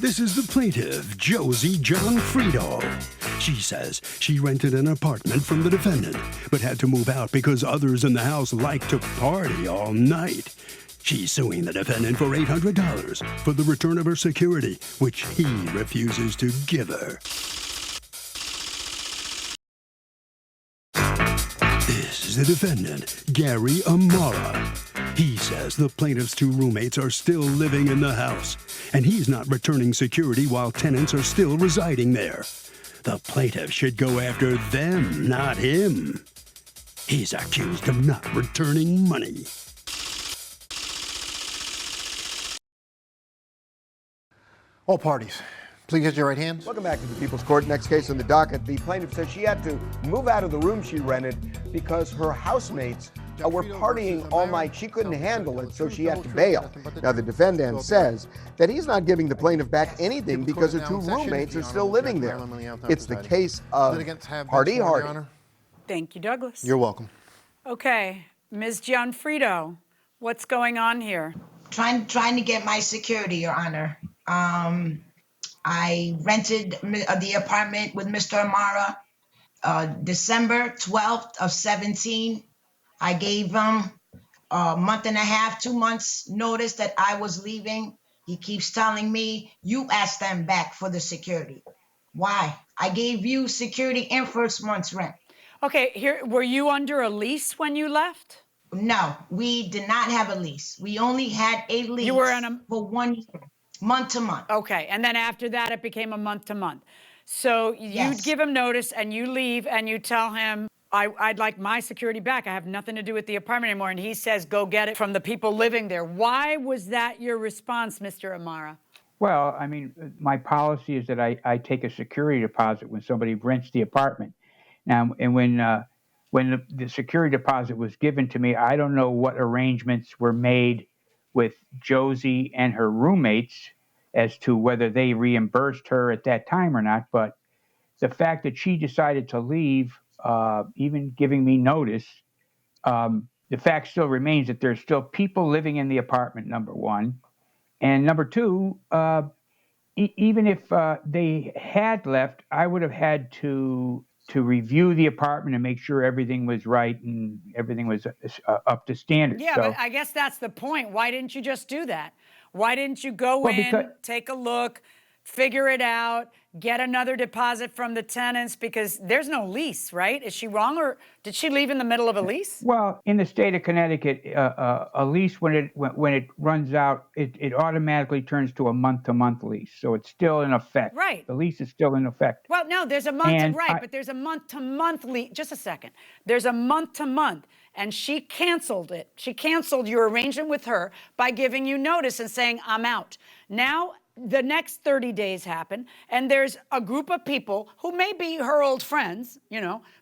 This is the plaintiff, Josie John Frito. She says she rented an apartment from the defendant, but had to move out because others in the house like to party all night. She's suing the defendant for $800 for the return of her security, which he refuses to give her. This is the defendant, Gary Amara. He says the plaintiff's two roommates are still living in the house, and he's not returning security while tenants are still residing there. The plaintiff should go after them, not him. He's accused of not returning money. All parties, please get your right hands. Welcome back to the People's Court. Next case on the docket. The plaintiff says she had to move out of the room she rented because her housemates were partying all night. She couldn't handle it, so she had to bail. Now, the defendant says that he's not giving the plaintiff back anything because her two roommates are still living there. It's the case of Hardy Hardy. Thank you, Douglas. You're welcome. Okay, Ms. Gianfrido, what's going on here? Trying to get my security, Your Honor. I rented the apartment with Mr. Amara December 12th of 17. I gave him a month and a half, 2 months notice that I was leaving. He keeps telling me, you asked them back for the security. Why? I gave you security and first month's rent. Okay, here, were you under a lease when you left? No, we did not have a lease. We only had a lease for 1 year, month to month. Okay, and then after that, it became a month to month. So you'd give him notice and you leave and you tell him, I'd like my security back. I have nothing to do with the apartment anymore. And he says, go get it from the people living there. Why was that your response, Mr. Amara? Well, I mean, my policy is that I take a security deposit when somebody rents the apartment. Now, and when the security deposit was given to me, I don't know what arrangements were made with Josie and her roommates as to whether they reimbursed her at that time or not. But the fact that she decided to leave, even giving me notice, the fact still remains that there's still people living in the apartment, number one. And number two, even if they had left, I would have had to review the apartment and make sure everything was right and everything was up to standard. Yeah, but I guess that's the point. Why didn't you just do that? Why didn't you go take a look, figure it out, get another deposit from the tenants? Because there's no lease, right? Is she wrong, or did she leave in the middle of a lease? Well, in the state of Connecticut, a lease, when it runs out, it automatically turns to a month-to-month lease. So it's still in effect. Right. The lease is still in effect. Well, no, there's a but there's a month-to-month lease. Just a second. There's a month-to-month. And she canceled it. She canceled your arrangement with her by giving you notice and saying, I'm out. Now, the next 30 days happen, and there's a group of people who may be her old friends,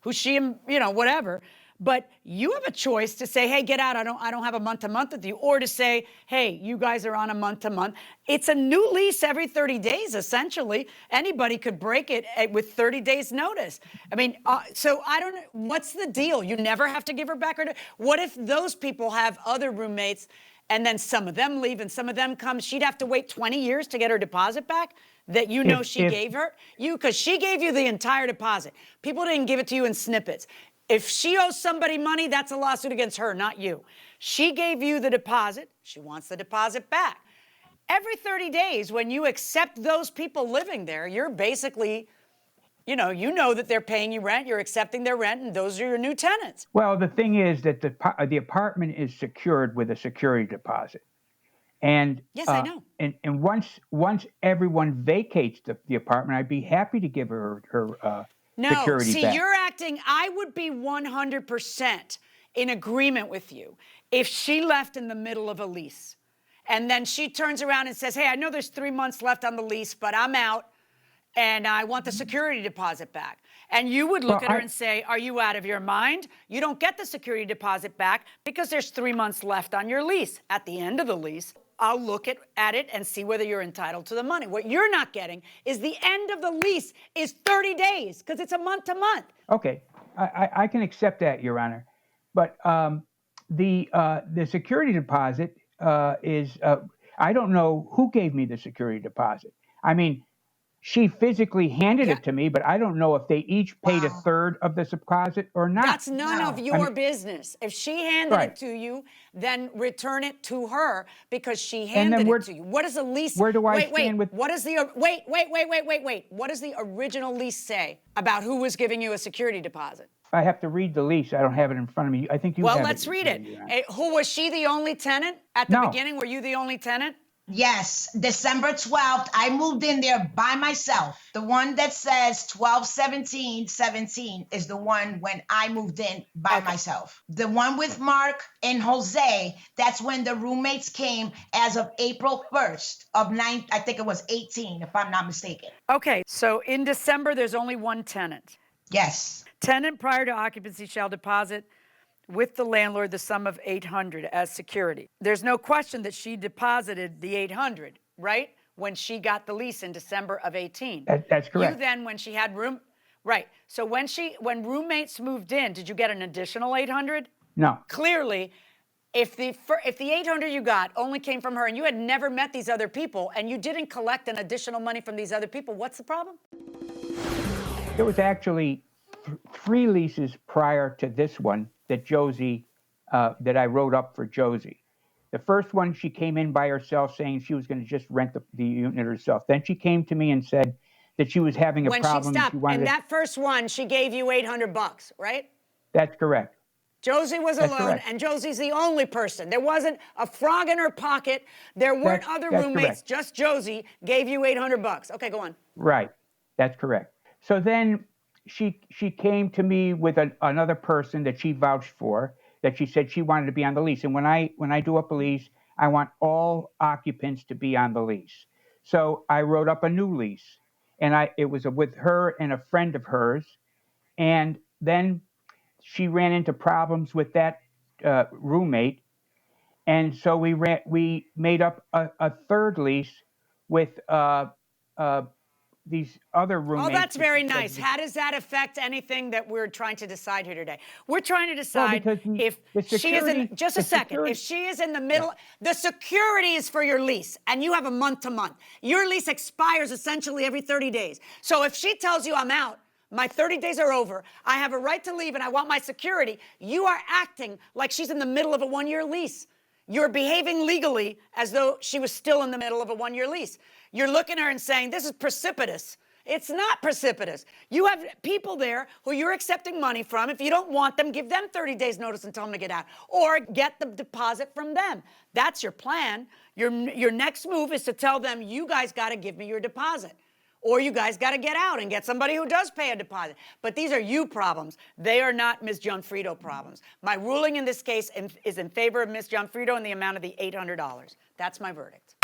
who she, whatever, but you have a choice to say, hey, get out, I don't have a month-to-month with you, or to say, hey, you guys are on a month-to-month. It's a new lease every 30 days, essentially. Anybody could break it with 30 days notice. I mean, so I don't know, what's the deal? You never have to give her back her, what if those people have other roommates and then some of them leave and some of them come? She'd have to wait 20 years to get her deposit back that she gave her? Because she gave you the entire deposit. People didn't give it to you in snippets. If she owes somebody money, that's a lawsuit against her, not you. She gave you the deposit. She wants the deposit back. Every 30 days, when you accept those people living there, you're basically, you know that they're paying you rent, you're accepting their rent, and those are your new tenants. Well, the thing is that the apartment is secured with a security deposit. And yes, I know. And once everyone vacates the apartment, I'd be happy to give her security back. You're acting, I would be 100% in agreement with you if she left in the middle of a lease. And then she turns around and says, hey, I know there's 3 months left on the lease, but I'm out and I want the security deposit back. And you would look at her and say, are you out of your mind? You don't get the security deposit back because there's 3 months left on your lease. At the end of the lease, I'll look at it and see whether you're entitled to the money. What you're not getting is the end of the lease is 30 days because it's a month to month. Okay, I can accept that, Your Honor. But the security deposit is, I don't know who gave me the security deposit. I mean, she physically handed it to me, but I don't know if they each paid a third of the deposit or not. That's none of your business. If she handed it to you, then return it to her because she handed it to you. What is the lease? Where do I stand with? What is the wait? What does the original lease say about who was giving you a security deposit? I have to read the lease. I don't have it in front of me. I think you have it. Well, let's read it. Who was she the only tenant at the beginning? Were you the only tenant? Yes, December 12th, I moved in there by myself. The one that says 12/17/17 is the one when I moved in by myself. The one with Mark and Jose, that's when the roommates came as of April 1st of I think it was 18, if I'm not mistaken. Okay, so in December, there's only one tenant. Yes. Tenant prior to occupancy shall deposit with the landlord the sum of $800 as security. There's no question that she deposited the $800, right? When she got the lease in December of 18. That's correct. You then, when she had room, right. So when roommates moved in, did you get an additional $800? No. Clearly, if the $800 you got only came from her and you had never met these other people and you didn't collect an additional money from these other people, what's the problem? There was actually 3 leases prior to this one that that I wrote up for Josie. The first one, she came in by herself saying she was going to just rent the unit herself. Then she came to me and said that she was having a problem. When she stopped, and that first one, she gave you $800, right? That's correct. Josie was alone, and Josie's the only person. There wasn't a frog in her pocket. There weren't other roommates. Just Josie gave you $800. Okay, go on. Right. That's correct. So then she came to me with another person that she vouched for, that she said she wanted to be on the lease. And when I do up a lease, I want all occupants to be on the lease. So I wrote up a new lease, and it was with her and a friend of hers. And then she ran into problems with that roommate, and so we made up a third lease with these other roommates. Oh, that's very nice. How does that affect anything that we're trying to decide here today? We're trying to decide if she is in, just a second, if she is in the middle, the security is for your lease, and you have a month to month. Your lease expires essentially every 30 days. So if she tells you I'm out, my 30 days are over, I have a right to leave and I want my security, you are acting like she's in the middle of a 1-year lease. You're behaving legally as though she was still in the middle of a 1-year lease. You're looking at her and saying, this is precipitous. It's not precipitous. You have people there who you're accepting money from. If you don't want them, give them 30 days notice and tell them to get out. Or get the deposit from them. That's your plan. Your next move is to tell them, you guys got to give me your deposit. Or you guys got to get out and get somebody who does pay a deposit. But these are you problems. They are not Ms. Gianfrido problems. My ruling in this case is in favor of Ms. Gianfrido in the amount of the $800. That's my verdict.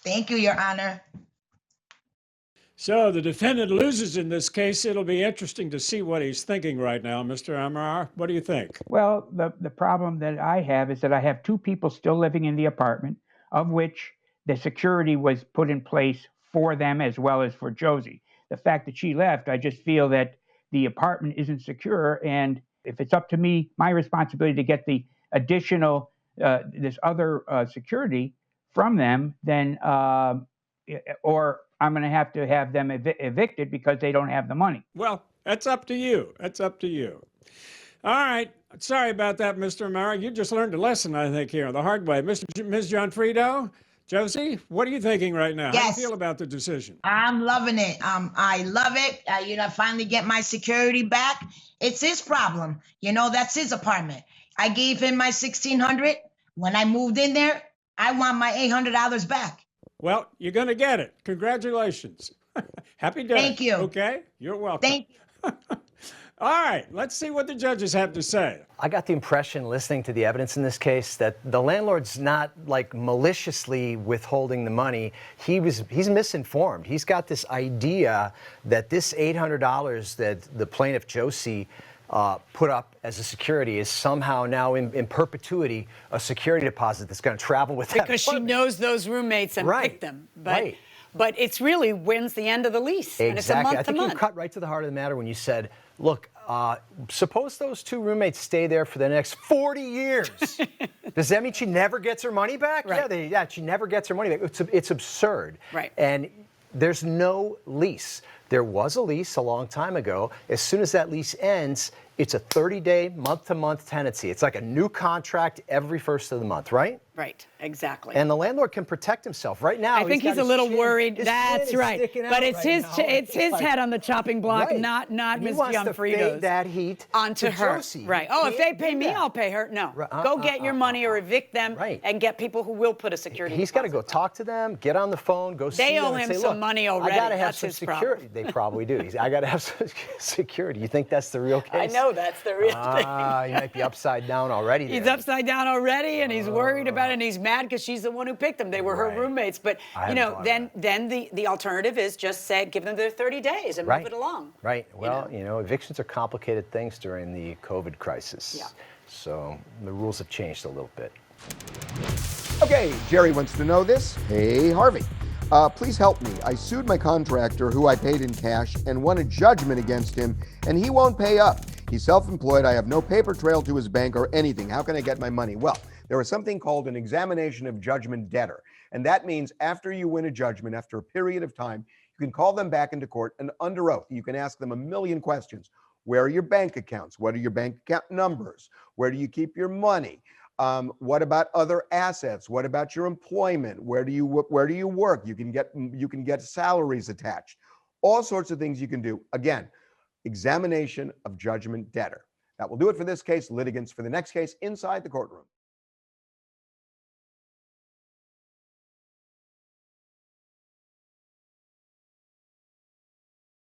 Thank you, Your Honor. So the defendant loses in this case. It'll be interesting to see what he's thinking right now. Mr. Amar, what do you think? Well, the problem that I have is that I have 2 people still living in the apartment, of which the security was put in place for them as well as for Josie. The fact that she left, I just feel that the apartment isn't secure, and if it's up to me, my responsibility to get the additional, this other security from them, then, or I'm going to have them evicted because they don't have the money. Well, that's up to you. That's up to you. All right. Sorry about that, Mr. Amara. You just learned a lesson, I think, here the hard way. Ms. Gianfrido? Josie, what are you thinking right now? Yes. How do you feel about the decision? I'm loving it. I love it. Finally get my security back. It's his problem. That's his apartment. I gave him my $1,600. When I moved in there, I want my $800 back. Well, you're going to get it. Congratulations. Happy day. Thank you. Okay? You're welcome. Thank you. All right, let's see what the judges have to say. I got the impression, listening to the evidence in this case, that the landlord's not maliciously withholding the money. He's misinformed. He's got this idea that this $800 that the plaintiff Josie put up as a security is somehow now in perpetuity a security deposit that's going to travel with that. Because she knows those roommates and picked them. But it's really when's the end of the lease. Exactly. And it's a month I think to month. you cut right to the heart of the matter when you said, look, Suppose those two roommates stay there for the next 40 years. Does that mean she never gets her money back? Right. Yeah, she never gets her money back. It's absurd. Right. And there's no lease. There was a lease a long time ago. As soon as that lease ends, it's a 30-day, month-to-month tenancy. It's like a new contract every first of the month, right? Right, exactly. And the landlord can protect himself. Right now, I think he's a little worried. That's right. But it's his head on the chopping block, Right. not He Ms. wants to Gianfrido's. fade that heat onto to her. Josie. Right. He Oh, if they can't pay do me, that. I'll pay her. No. Go get your money or evict them and get people who will put a security He's got to deposit go talk to them, get on the phone, go see They them owe and him say, some "Look, money already. I got to have That's some his problem." security." They probably do. I got to have some security. You think that's the real case? I know that's the real thing. He might be upside down already. He's there. upside down already, and he's worried about it, and he's mad because she's the one who picked them. They were her roommates. But, then the alternative is just say, give them their 30 days and move it along. Right. Well, evictions are complicated things during the COVID crisis. Yeah. So the rules have changed a little bit. Okay, Jerry wants to know this. Hey, Harvey. Please help me. I sued my contractor who I paid in cash and won a judgment against him, and he won't pay up. He's self-employed. I have no paper trail to his bank or anything. How can I get my money? Well, there is something called an examination of judgment debtor. And that means after you win a judgment, after a period of time, you can call them back into court and under oath, you can ask them a million questions. Where are your bank accounts? What are your bank account numbers? Where do you keep your money? What about other assets? What about your employment? Where do you work? You can get salaries attached. All sorts of things you can do. Again, examination of judgment debtor. That will do it for this case. Litigants for the next case inside the courtroom.